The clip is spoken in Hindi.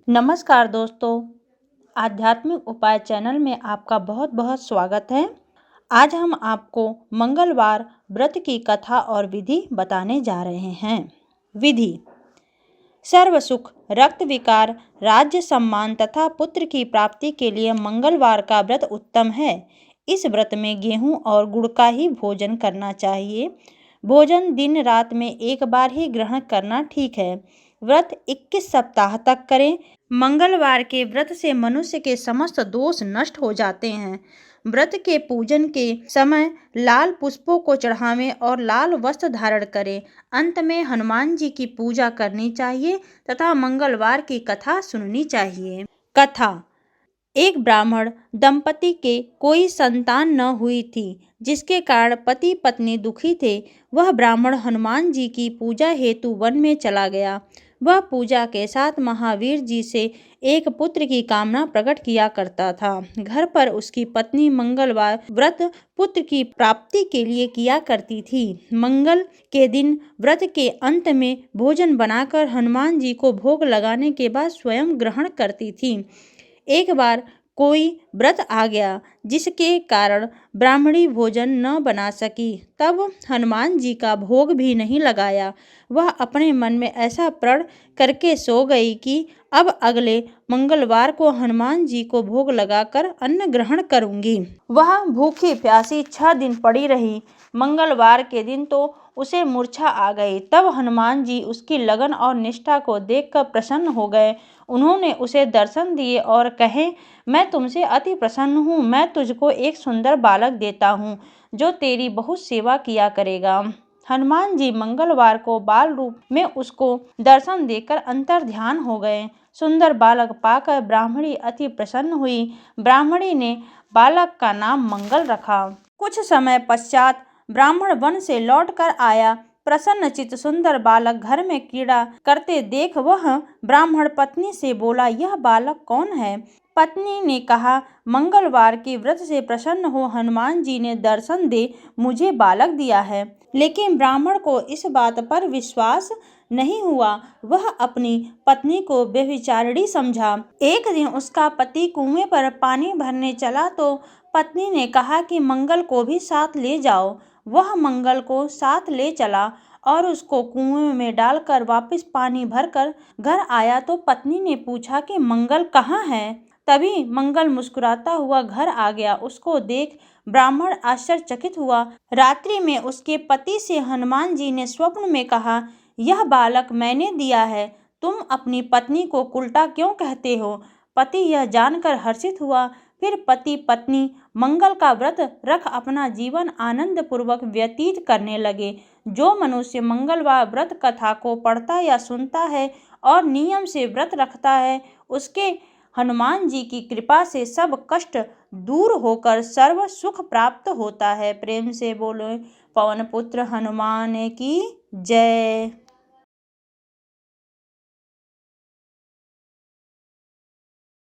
नमस्कार दोस्तों, आध्यात्मिक उपाय चैनल में आपका बहुत बहुत स्वागत है। आज हम आपको मंगलवार व्रत की कथा और विधि बताने जा रहे हैं। विधि: सर्व सुख, रक्त विकार, राज्य सम्मान तथा पुत्र की प्राप्ति के लिए मंगलवार का व्रत उत्तम है। इस व्रत में गेहूं और गुड़ का ही भोजन करना चाहिए। भोजन दिन रात में एक बार ही ग्रहण करना ठीक है। व्रत 21 सप्ताह तक करें। मंगलवार के व्रत से मनुष्य के समस्त दोष नष्ट हो जाते हैं। व्रत के पूजन के समय लाल पुष्पों को चढ़ावें और लाल वस्त्र धारण करें। अंत में हनुमान जी की पूजा करनी चाहिए तथा मंगलवार की कथा सुननी चाहिए। कथा: एक ब्राह्मण दंपति के कोई संतान न हुई थी, जिसके कारण पति पत्नी दुखी थे। वह ब्राह्मण हनुमान जी की पूजा हेतु वन में चला गया। वह पूजा के साथ महावीर जी से एक पुत्र की कामना प्रकट किया करता था। घर पर उसकी पत्नी मंगलवार व्रत पुत्र की प्राप्ति के लिए किया करती थी। मंगल के दिन व्रत के अंत में भोजन बनाकर हनुमान जी को भोग लगाने के बाद स्वयं ग्रहण करती थी। एक बार कोई व्रत आ गया, जिसके कारण ब्राह्मणी भोजन न बना सकी। तब हनुमान जी का भोग भी नहीं लगाया। वह अपने मन में ऐसा प्रण करके सो गई कि अब अगले मंगलवार को हनुमान जी को भोग लगाकर अन्न ग्रहण करूंगी। वह भूखी प्यासी 6 दिन पड़ी रही। मंगलवार के दिन तो उसे मूर्छा आ गई। तब हनुमान जी उसकी लगन और निष्ठा को देखकर प्रसन्न हो गए। उन्होंने उसे दर्शन दिए और कहे, मैं तुमसे अति प्रसन्न हूँ। मैं तुझको एक सुंदर बालक देता हूँ, जो तेरी बहुत सेवा किया करेगा। हनुमान जी मंगलवार को बाल रूप में उसको दर्शन देकर अंतर ध्यान हो गए। सुंदर बालक पाकर ब्राह्मणी अति प्रसन्न हुई। ब्राह्मणी ने बालक का नाम मंगल रखा। कुछ समय पश्चात ब्राह्मण वन से लौटकर आया। प्रसन्नचित्त सुंदर बालक घर में क्रीड़ा करते देख वह ब्राह्मण पत्नी से बोला, यह बालक कौन है? पत्नी ने कहा, मंगलवार के व्रत से प्रसन्न हो हनुमान जी ने दर्शन दे मुझे बालक दिया है। लेकिन ब्राह्मण को इस बात पर विश्वास नहीं हुआ। वह अपनी पत्नी को व्यभिचारिणी समझा। एक दिन उसका पति कुएं पर पानी भरने चला तो पत्नी ने कहा कि मंगल को भी साथ ले जाओ। वह मंगल को साथ ले चला और उसको कुएं में डालकर वापस पानी भरकर घर आया तो पत्नी ने पूछा कि मंगल कहाँ है? तभी मंगल मुस्कुराता हुआ घर आ गया। उसको देख ब्राह्मण आश्चर्यचकित हुआ। रात्रि में उसके पति से हनुमान जी ने स्वप्न में कहा, यह बालक मैंने दिया है, तुम अपनी पत्नी को उल्टा क्यों कहते हो? पति यह जानकर हर्षित हुआ। फिर पति पत्नी मंगल का व्रत रख अपना जीवन आनंद पूर्वक व्यतीत करने लगे। जो मनुष्य मंगलवार व्रत कथा को पढ़ता या सुनता है और नियम से व्रत रखता है, उसके हनुमान जी की कृपा से सब कष्ट दूर होकर सर्व सुख प्राप्त होता है। प्रेम से बोलो पवन पुत्र हनुमान की जय।